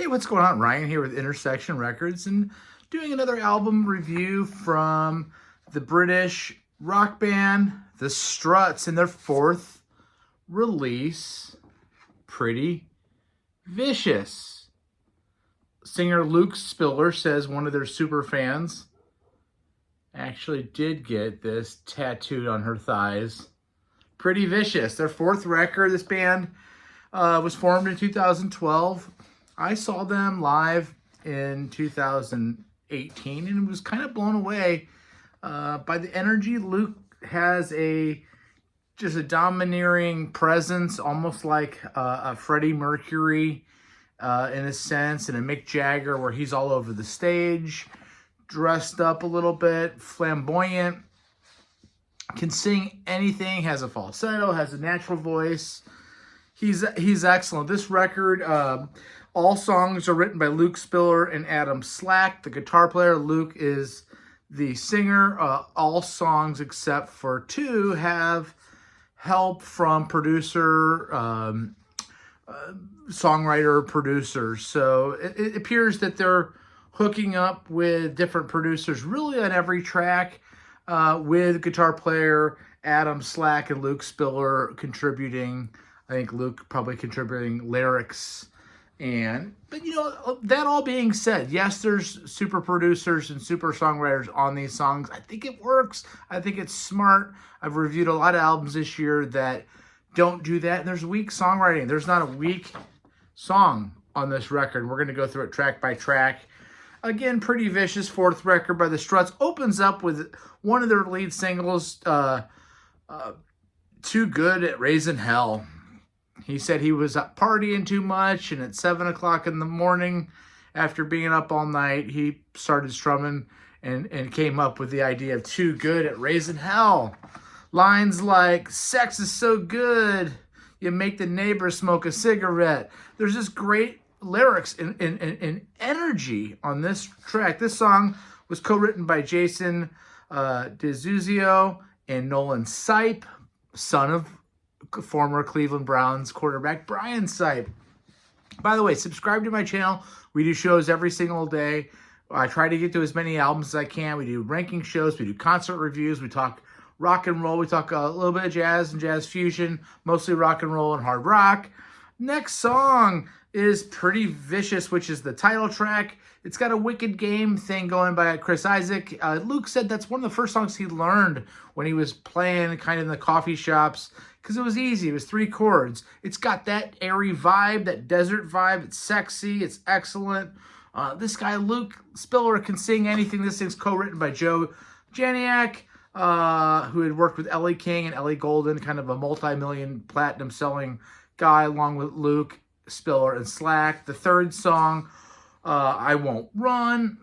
Hey, what's going on? Ryan here with Intersection Records and doing another album review from the British rock band, the Struts, and their fourth release, Pretty Vicious. Singer Luke Spiller says one of their super fans actually did get this tattooed on her thighs. Pretty Vicious, their fourth record. This band was formed in 2012. I saw them live in 2018 and was kind of blown away by the energy. Luke has just a domineering presence, almost like a Freddie Mercury in a sense, and a Mick Jagger, where he's all over the stage, dressed up a little bit, flamboyant, can sing anything, has a falsetto, has a natural voice. He's excellent. This record, all songs are written by Luke Spiller and Adam Slack, the guitar player. Luke is the singer. All songs except for two have help from songwriter, producers. So it appears that they're hooking up with different producers really on every track, with guitar player Adam Slack and Luke Spiller contributing. I think Luke probably contributing lyrics. But that all being said, yes, there's super producers and super songwriters on these songs. I think it works. I think it's smart. I've reviewed a lot of albums this year that don't do that. And there's weak songwriting. There's not a weak song on this record. We're going to go through it track by track. Again, Pretty Vicious, fourth record by the Struts, opens up with one of their lead singles, Too Good at Raising Hell. He said he was up partying too much, and at 7 o'clock in the morning, after being up all night, he started strumming and came up with the idea of Too Good at Raising Hell. Lines like, sex is so good, you make the neighbor smoke a cigarette. There's just great lyrics and energy on this track. This song was co-written by Jason DeZuzio and Nolan Sipe, son of former Cleveland Browns quarterback Brian Sipe. By the way, subscribe to my channel. We do shows every single day. I try to get to as many albums as I can. We do ranking shows. We do concert reviews. We talk rock and roll. We talk a little bit of jazz and jazz fusion, mostly rock and roll and hard rock. Next song is Pretty Vicious, which is the title track. It's got a Wicked Game thing going by Chris Isaac. Luke said that's one of the first songs he learned when he was playing kind of in the coffee shops, because it was easy. It was 3 chords. It's got that airy vibe, that desert vibe. It's sexy. It's excellent. This guy, Luke Spiller, can sing anything. This thing's co-written by Joe Janiak, who had worked with Ellie King and Ellie Goulding, kind of a multi-million platinum selling guy, along with Luke Spiller and Slack. The third song, I Won't Run,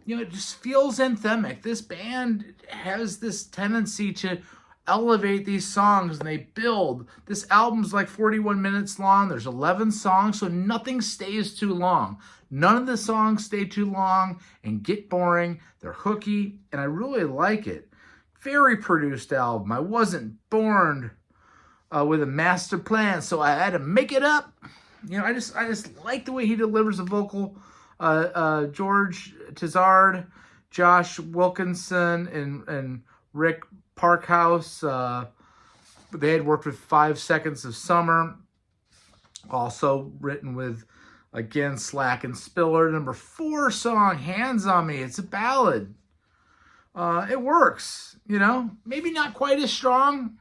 it just feels anthemic. This band has this tendency to elevate these songs, and they build. This album's like 41 minutes long. There's 11 songs, so nothing stays too long. None of the songs stay too long and get boring. They're hooky, and I really like it. Very produced album. I wasn't born with a master plan, so I had to make it up. I just like the way he delivers the vocal. George Tizard, Josh Wilkinson, and Rick Parkhouse. They had worked with 5 Seconds of Summer. Also written with, again, Slack and Spiller. Number 4 song, Hands on Me. It's a ballad. It works, Maybe not quite as strong,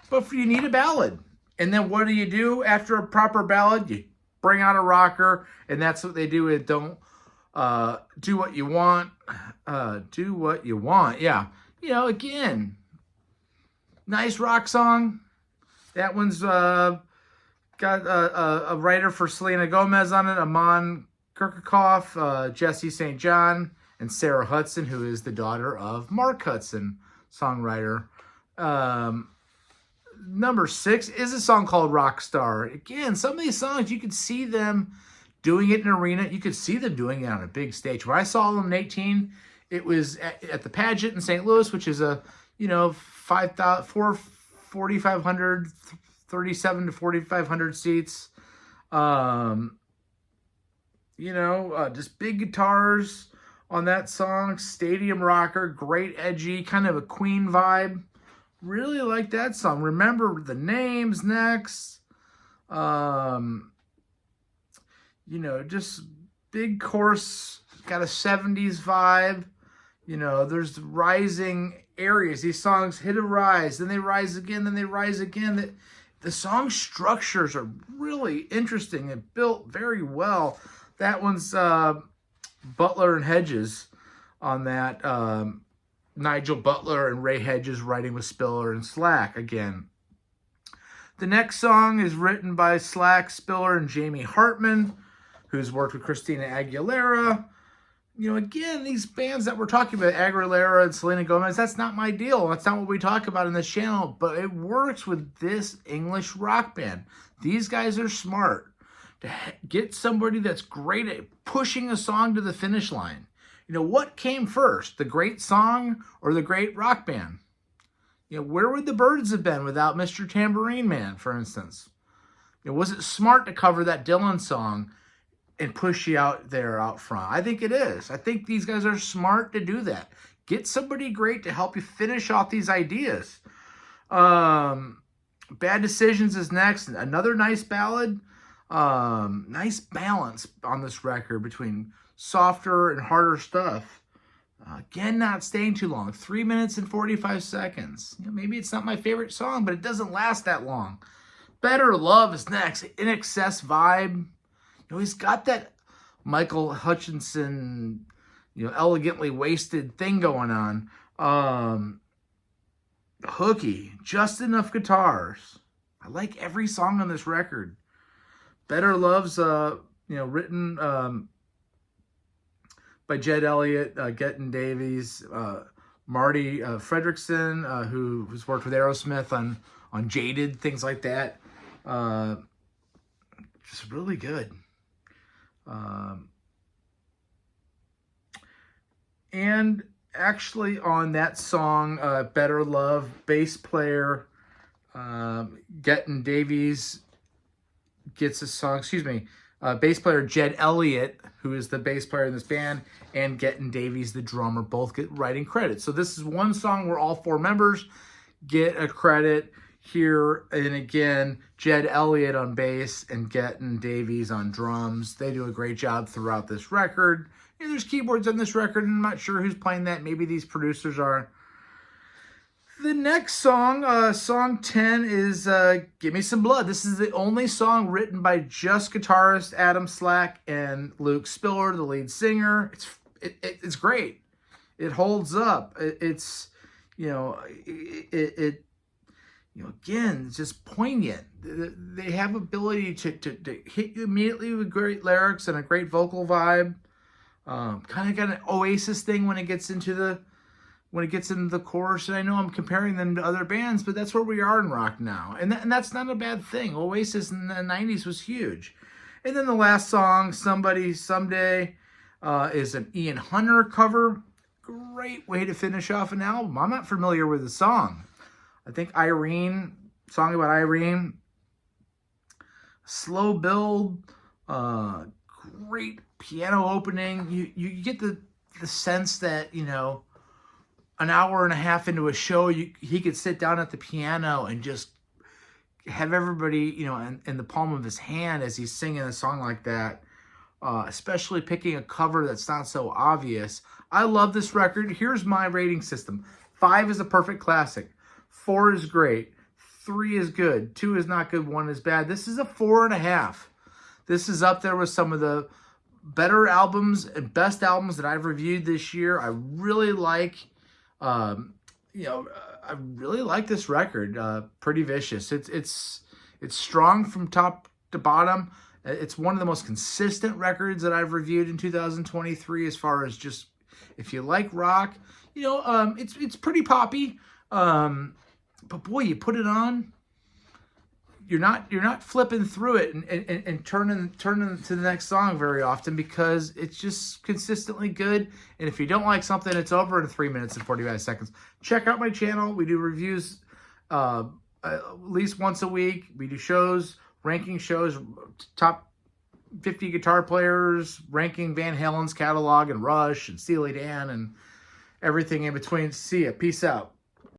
but you need a ballad. And then what do you do after a proper ballad? You bring out a rocker, and that's what they do with Don't Do What You Want. Do What You Want, yeah. Again, nice rock song. That one's got a writer for Selena Gomez on it, Amon Kirkhoff, Jesse St. John, and Sarah Hudson, who is the daughter of Mark Hudson, songwriter. Number 6 is a song called Rockstar. Again, some of these songs, you could see them doing it in an arena. You could see them doing it on a big stage. When I saw them in 18, it was at the Pageant in St. Louis, which is a, 4,500, 37 to 4,500 seats. You know, just big guitars on that song. Stadium rocker, great edgy, kind of a Queen vibe. Really like that song. Remember the Names next. You know, just big chorus, got a 70s vibe. You know, there's rising areas. These songs hit a rise, then they rise again, then they rise again. The song structures are really interesting and built very well. That one's Butler and Hedges on that. Nigel Butler and Ray Hedges writing with Spiller and Slack again. The next song is written by Slack, Spiller, and Jamie Hartman, who's worked with Christina Aguilera. You know, again, these bands that we're talking about, Aguilera and Selena Gomez, that's not my deal. That's not what we talk about in this channel, but it works with this English rock band. These guys are smart to get somebody that's great at pushing a song to the finish line. You know, what came first, the great song or the great rock band? You know, where would the Byrds have been without Mr. Tambourine Man, for instance? You know, was it smart to cover that Dylan song and push you out there out front? I think it is. I think these guys are smart to do that. Get somebody great to help you finish off these ideas. Bad Decisions is next. Another nice ballad. Nice balance on this record between softer and harder stuff. Again, not staying too long. 3 minutes and 45 seconds. You know, maybe it's not my favorite song, but it doesn't last that long. Better Love is next. In Excess vibe. You know, he's got that Michael Hutchinson, you know, elegantly wasted thing going on. Hooky. Just enough guitars. I like every song on this record. Better Love's, you know, written by Jed Elliott, Gettin Davies, Marty Fredrickson, who's worked with Aerosmith on Jaded, things like that. Just really good. And actually on that song, Better Love, bass player Gettin Davies gets a song, bass player Jed Elliott, who is the bass player in this band, and Gettin Davies, the drummer, both get writing credit. So this is one song where all four members get a credit here. And again, Jed Elliott on bass and Gettin Davies on drums. They do a great job throughout this record. You know, there's keyboards on this record, and I'm not sure who's playing that. Maybe these producers are. The next song, song 10, is Give Me Some Blood. This is the only song written by just guitarist Adam Slack and Luke Spiller, the lead singer. It's great. It holds up. It's, you know, you know, again, it's just poignant. They have ability to hit you immediately with great lyrics and a great vocal vibe. Kind of got an Oasis thing when it gets into the chorus. And I know I'm comparing them to other bands, but that's where we are in rock now. And that's not a bad thing. Oasis in the 90s was huge. And then the last song, Somebody Someday, is an Ian Hunter cover. Great way to finish off an album. I'm not familiar with the song. I think Irene, song about Irene, slow build, great piano opening. You get the sense that, you know, an hour and a half into a show, he could sit down at the piano and just have everybody, you know, in the palm of his hand as he's singing a song like that, especially picking a cover that's not so obvious. I love this record. Here's my rating system. 5 is a perfect classic. 4 is great. 3 is good. 2 is not good. 1 is bad. This is a 4.5. This is up there with some of the better albums and best albums that I've reviewed this year. I really like, you know, I really like this record. Pretty Vicious. It's strong from top to bottom. It's one of the most consistent records that I've reviewed in 2023 as far as just, if you like rock, you know, it's pretty poppy. But boy, you put it on, you're not flipping through it and turning to the next song very often, because it's just consistently good. And if you don't like something, it's over in 3 minutes and 45 seconds. Check out my channel. We do reviews at least once a week. We do shows, ranking shows, top 50 guitar players, ranking Van Halen's catalog and Rush and Steely Dan and everything in between. See ya. Peace out.